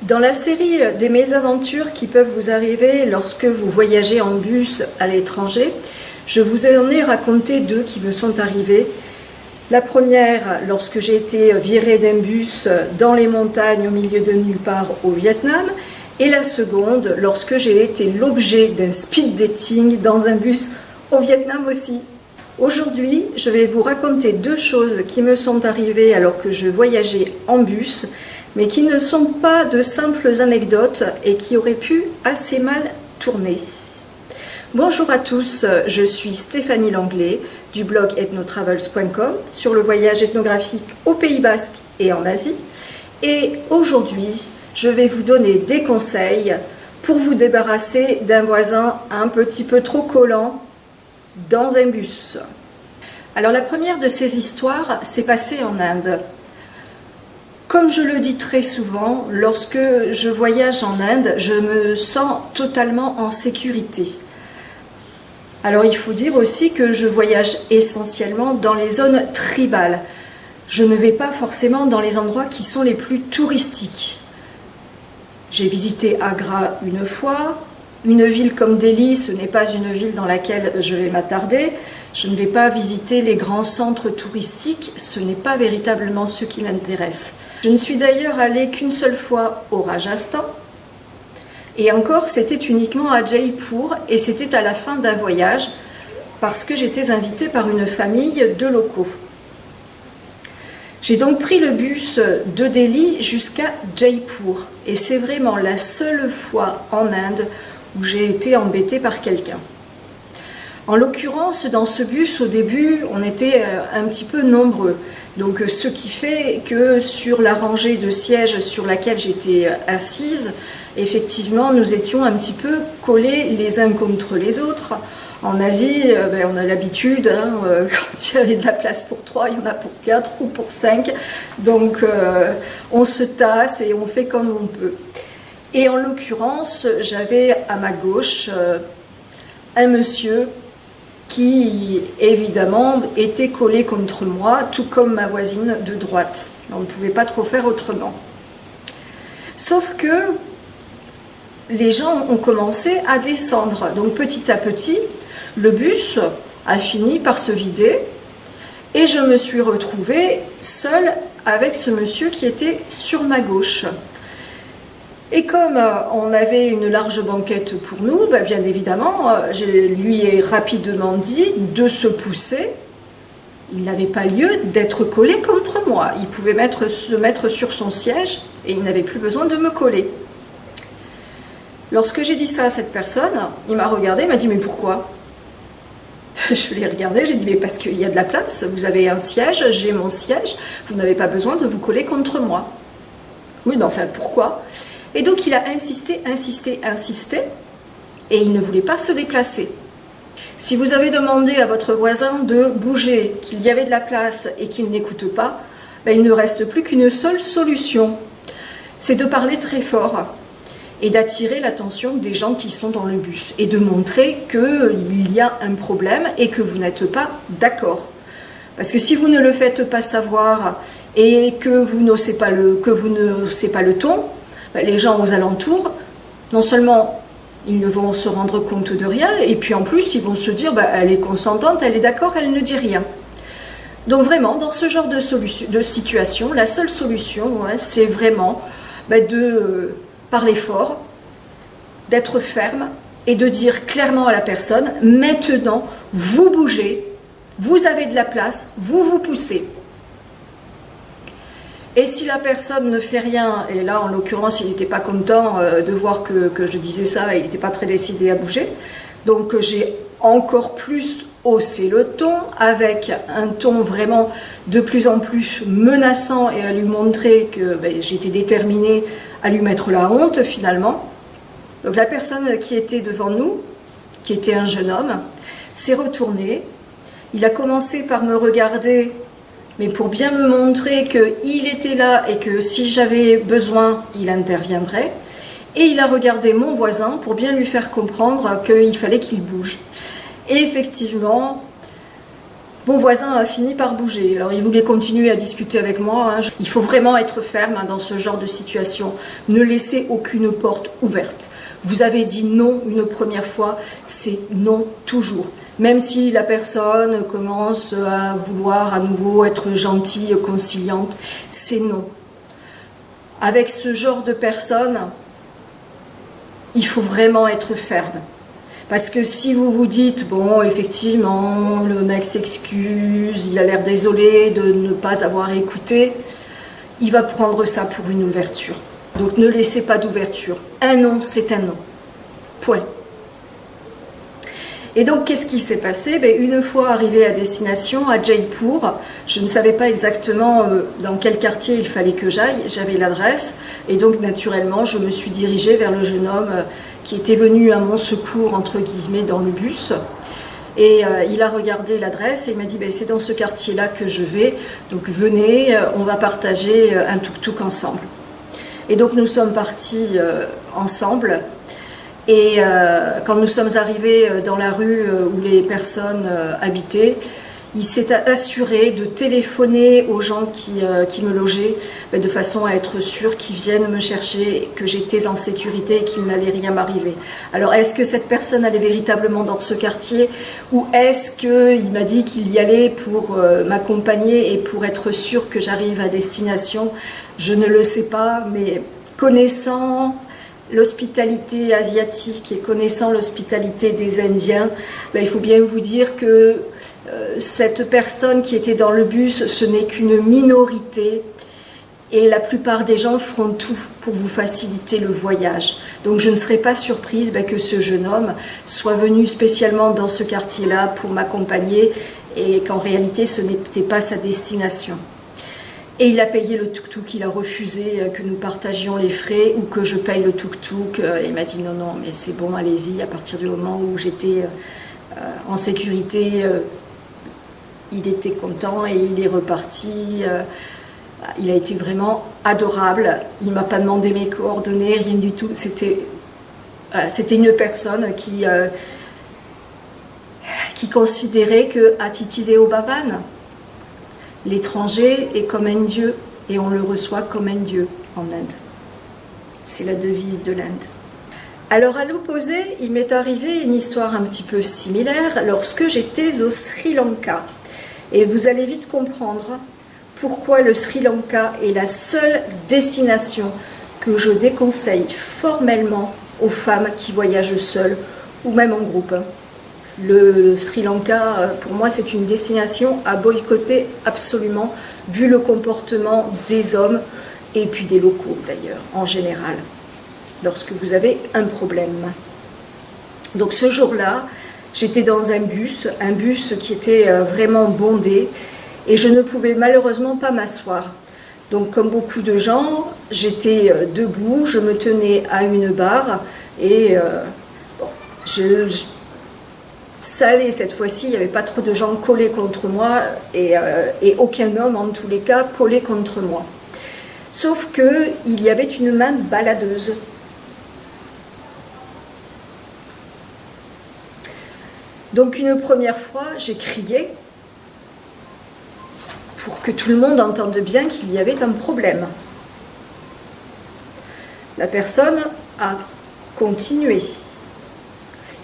Dans la série des mésaventures qui peuvent vous arriver lorsque vous voyagez en bus à l'étranger, je vous en ai raconté deux qui me sont arrivées. La première, lorsque j'ai été virée d'un bus dans les montagnes au milieu de nulle part au Vietnam, et la seconde, lorsque j'ai été l'objet d'un speed dating dans un bus au Vietnam aussi. Aujourd'hui, je vais vous raconter deux choses qui me sont arrivées alors que je voyageais en bus, mais qui ne sont pas de simples anecdotes et qui auraient pu assez mal tourner. Bonjour à tous, je suis Stéphanie Langlais du blog ethnotravels.com sur le voyage ethnographique au Pays Basque et en Asie. Et aujourd'hui, je vais vous donner des conseils pour vous débarrasser d'un voisin un petit peu trop collant dans un bus. Alors la première de ces histoires s'est passée en Inde. Comme je le dis très souvent, lorsque je voyage en Inde, je me sens totalement en sécurité. Alors il faut dire aussi que je voyage essentiellement dans les zones tribales. Je ne vais pas forcément dans les endroits qui sont les plus touristiques. J'ai visité Agra une fois. Une ville comme Delhi, ce n'est pas une ville dans laquelle je vais m'attarder. Je ne vais pas visiter les grands centres touristiques, ce n'est pas véritablement ce qui m'intéresse. Je ne suis d'ailleurs allée qu'une seule fois au Rajasthan, et encore c'était uniquement à Jaipur, et c'était à la fin d'un voyage, parce que j'étais invitée par une famille de locaux. J'ai donc pris le bus de Delhi jusqu'à Jaipur, et c'est vraiment la seule fois en Inde où j'ai été embêtée par quelqu'un. En l'occurrence, dans ce bus, au début, on était un petit peu nombreux. Donc, ce qui fait que sur la rangée de sièges sur laquelle j'étais assise, effectivement, nous étions un petit peu collés les uns contre les autres. En Asie, on a l'habitude, quand il y avait de la place pour 3, il y en a pour 4 ou pour 5. Donc, on se tasse et on fait comme on peut. Et en l'occurrence, j'avais à ma gauche un monsieur qui, évidemment, était collé contre moi, tout comme ma voisine de droite. On ne pouvait pas trop faire autrement. Sauf que les gens ont commencé à descendre. Donc petit à petit, le bus a fini par se vider et je me suis retrouvée seule avec ce monsieur qui était sur ma gauche. Et comme on avait une large banquette pour nous, bien évidemment, je lui ai rapidement dit de se pousser. Il n'avait pas lieu d'être collé contre moi. Il pouvait se mettre sur son siège et il n'avait plus besoin de me coller. Lorsque j'ai dit ça à cette personne, il m'a regardé, il m'a dit « Mais pourquoi ?» Je l'ai regardé, j'ai dit « Mais parce qu'il y a de la place, vous avez un siège, j'ai mon siège, vous n'avez pas besoin de vous coller contre moi. » Oui, mais enfin, pourquoi ? Et donc il a insisté, et il ne voulait pas se déplacer. Si vous avez demandé à votre voisin de bouger, qu'il y avait de la place et qu'il n'écoute pas, il ne reste plus qu'une seule solution. C'est de parler très fort et d'attirer l'attention des gens qui sont dans le bus et de montrer qu'il y a un problème et que vous n'êtes pas d'accord. Parce que si vous ne le faites pas savoir et que vous n'osez pas le ton, les gens aux alentours, non seulement ils ne vont se rendre compte de rien, et puis en plus ils vont se dire elle est consentante, elle est d'accord, elle ne dit rien. Donc vraiment, dans ce genre de situation, la seule solution, c'est vraiment de parler fort, d'être ferme et de dire clairement à la personne, maintenant vous bougez, vous avez de la place, vous vous poussez. Et si la personne ne fait rien, et là en l'occurrence il n'était pas content de voir que je disais ça, il n'était pas très décidé à bouger, donc j'ai encore plus haussé le ton, avec un ton vraiment de plus en plus menaçant et à lui montrer que j'étais déterminée à lui mettre la honte finalement. Donc la personne qui était devant nous, qui était un jeune homme, s'est retourné, il a commencé par me regarder, mais pour bien me montrer qu'il était là et que si j'avais besoin, il interviendrait. Et il a regardé mon voisin pour bien lui faire comprendre qu'il fallait qu'il bouge. Et effectivement, Mon voisin a fini par bouger. Alors il voulait continuer à discuter avec moi. Il faut vraiment être ferme dans ce genre de situation. Ne laissez aucune porte ouverte. Vous avez dit non une première fois, c'est non toujours. Même si la personne commence à vouloir à nouveau être gentille, conciliante, c'est non. Avec ce genre de personnes, il faut vraiment être ferme. Parce que si vous vous dites, bon, effectivement, le mec s'excuse, il a l'air désolé de ne pas avoir écouté, il va prendre ça pour une ouverture. Donc ne laissez pas d'ouverture. Un non, c'est un non. Point. Et donc, qu'est-ce qui s'est passé? Une fois arrivé à destination, à Jaipur, je ne savais pas exactement dans quel quartier il fallait que j'aille. J'avais l'adresse. Et donc, naturellement, je me suis dirigée vers le jeune homme qui était venu à mon secours, entre guillemets, dans le bus. Et il a regardé l'adresse et il m'a dit, c'est dans ce quartier-là que je vais. Donc, venez, on va partager un tuk-tuk ensemble. Et donc, nous sommes partis ensemble. Et quand nous sommes arrivés dans la rue où les personnes habitaient, il s'est assuré de téléphoner aux gens qui me logeaient de façon à être sûr qu'ils viennent me chercher, que j'étais en sécurité et qu'il n'allait rien m'arriver. Alors est-ce que cette personne allait véritablement dans ce quartier ou est-ce qu'il m'a dit qu'il y allait pour m'accompagner et pour être sûr que j'arrive à destination? Je ne le sais pas, mais connaissant l'hospitalité asiatique et connaissant l'hospitalité des Indiens, il faut bien vous dire que cette personne qui était dans le bus, ce n'est qu'une minorité et la plupart des gens feront tout pour vous faciliter le voyage. Donc je ne serais pas surprise que ce jeune homme soit venu spécialement dans ce quartier-là pour m'accompagner et qu'en réalité ce n'était pas sa destination. Et il a payé le tuk-tuk, il a refusé que nous partagions les frais ou que je paye le tuk-tuk. Il m'a dit non, non, mais c'est bon, allez-y. À partir du moment où j'étais en sécurité, il était content et il est reparti. Il a été vraiment adorable. Il ne m'a pas demandé mes coordonnées, rien du tout. C'était une personne qui considérait que Atiti Deo Bhavan, l'étranger est comme un dieu et on le reçoit comme un dieu en Inde. C'est la devise de l'Inde. Alors à l'opposé, il m'est arrivé une histoire un petit peu similaire lorsque j'étais au Sri Lanka. Et vous allez vite comprendre pourquoi le Sri Lanka est la seule destination que je déconseille formellement aux femmes qui voyagent seules ou même en groupe. Le Sri Lanka, pour moi, c'est une destination à boycotter absolument, vu le comportement des hommes et puis des locaux d'ailleurs, en général, lorsque vous avez un problème. Donc ce jour-là, j'étais dans un bus qui était vraiment bondé et je ne pouvais malheureusement pas m'asseoir. Donc comme beaucoup de gens, j'étais debout, je me tenais à une barre et ça allait cette fois-ci, il n'y avait pas trop de gens collés contre moi et aucun homme en tous les cas collé contre moi. Sauf qu'il y avait une main baladeuse. Donc une première fois, j'ai crié pour que tout le monde entende bien qu'il y avait un problème. La personne a continué.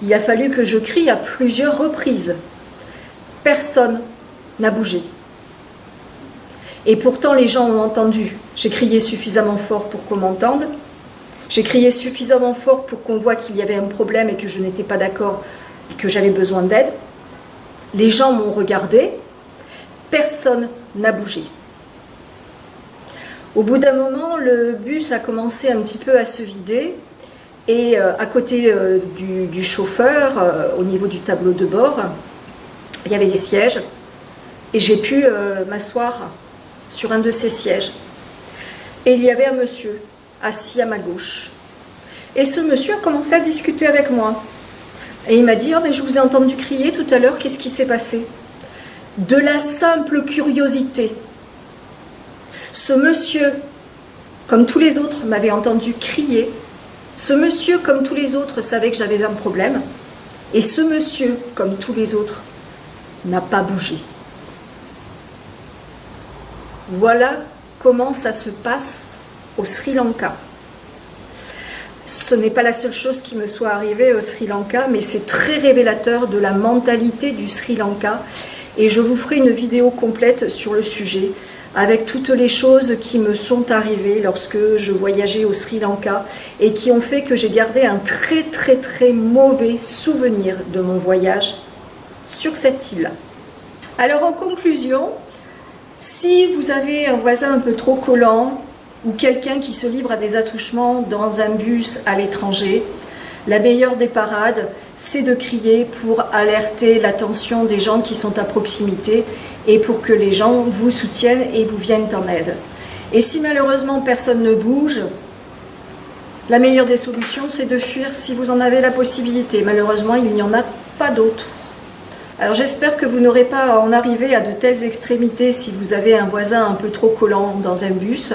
Il a fallu que je crie à plusieurs reprises. Personne n'a bougé. Et pourtant, les gens ont entendu. J'ai crié suffisamment fort pour qu'on m'entende. J'ai crié suffisamment fort pour qu'on voit qu'il y avait un problème et que je n'étais pas d'accord et que j'avais besoin d'aide. Les gens m'ont regardé. Personne n'a bougé. Au bout d'un moment, le bus a commencé un petit peu à se vider. Et à côté du chauffeur, au niveau du tableau de bord, il y avait des sièges. Et j'ai pu m'asseoir sur un de ces sièges. Et il y avait un monsieur assis à ma gauche. Et ce monsieur a commencé à discuter avec moi. Et il m'a dit, mais je vous ai entendu crier tout à l'heure, qu'est-ce qui s'est passé? De la simple curiosité. Ce monsieur, comme tous les autres, m'avait entendu crier. Ce monsieur, comme tous les autres, savait que j'avais un problème. Et ce monsieur, comme tous les autres, n'a pas bougé. Voilà comment ça se passe au Sri Lanka. Ce n'est pas la seule chose qui me soit arrivée au Sri Lanka, mais c'est très révélateur de la mentalité du Sri Lanka. Et je vous ferai une vidéo complète sur le sujet, avec toutes les choses qui me sont arrivées lorsque je voyageais au Sri Lanka et qui ont fait que j'ai gardé un très mauvais souvenir de mon voyage sur cette île. Alors en conclusion, si vous avez un voisin un peu trop collant ou quelqu'un qui se livre à des attouchements dans un bus à l'étranger, la meilleure des parades, c'est de crier pour alerter l'attention des gens qui sont à proximité et pour que les gens vous soutiennent et vous viennent en aide. Et si malheureusement personne ne bouge, la meilleure des solutions, c'est de fuir si vous en avez la possibilité. Malheureusement, il n'y en a pas d'autre. Alors j'espère que vous n'aurez pas à en arriver à de telles extrémités si vous avez un voisin un peu trop collant dans un bus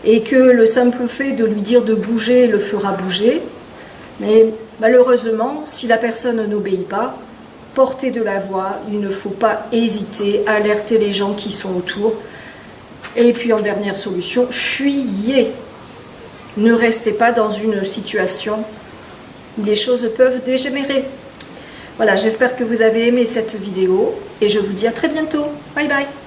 et que le simple fait de lui dire de bouger le fera bouger. Mais malheureusement, si la personne n'obéit pas, portez de la voix, il ne faut pas hésiter, alerter les gens qui sont autour. Et puis en dernière solution, fuyez. Ne restez pas dans une situation où les choses peuvent dégénérer. Voilà, j'espère que vous avez aimé cette vidéo et je vous dis à très bientôt. Bye bye.